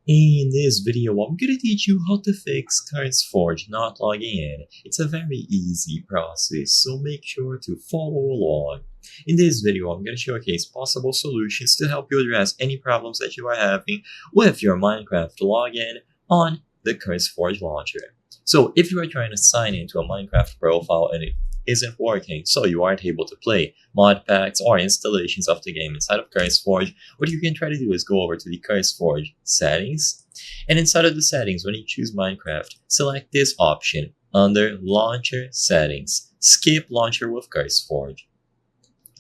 In this video, I'm gonna teach you how to fix Curseforge not logging in. It's a very easy process, so make sure to follow along. In this video, I'm gonna showcase possible solutions to help you address any problems that you are having with your Minecraft login on the Curseforge launcher. So if you are trying to sign into a Minecraft profile and it isn't working, so you aren't able to play mod packs or installations of the game inside of Curseforge, what you can try to do is go over to the Curseforge settings, and inside of the settings, when you choose Minecraft, select this option under Launcher Settings, Skip Launcher with Curseforge.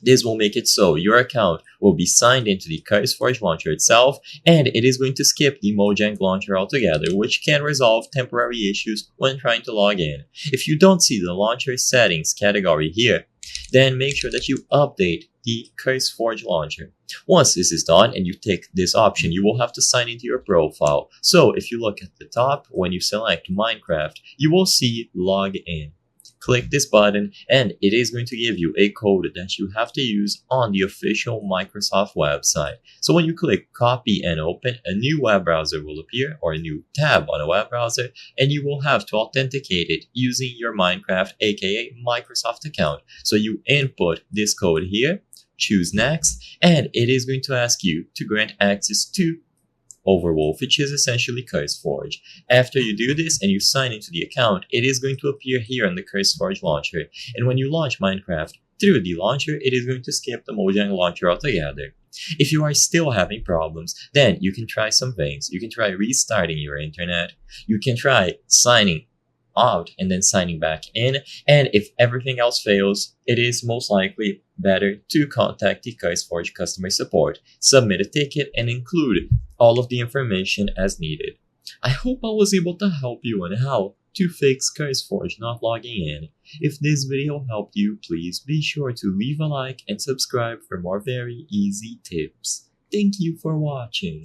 This will make it so your account will be signed into the Curseforge launcher itself, and it is going to skip the Mojang launcher altogether, which can resolve temporary issues when trying to log in. If you don't see the launcher settings category here, then make sure that you update the Curseforge launcher. Once this is done and you tick this option, you will have to sign into your profile. So if you look at the top, when you select Minecraft, you will see Log In. Click this button and it is going to give you a code that you have to use on the official Microsoft website. So when you click copy and open, a new web browser will appear, or a new tab on a web browser, and you will have to authenticate it using your Minecraft aka Microsoft account. So you input this code here, choose next, and it is going to ask you to grant access to Overwolf, which is essentially Curseforge. After you do this and you sign into the account, it is going to appear here on the Curseforge launcher. And when you launch Minecraft through the launcher, it is going to skip the Mojang launcher altogether. If you are still having problems, then you can try some things. You can try restarting your internet. You can try signing out and then signing back in. And if everything else fails, it is most likely better to contact the Curseforge customer support, submit a ticket, and include all of the information as needed. I hope I was able to help you on how to fix Curseforge not logging in. If this video helped you, please be sure to leave a like and subscribe for more very easy tips. Thank you for watching.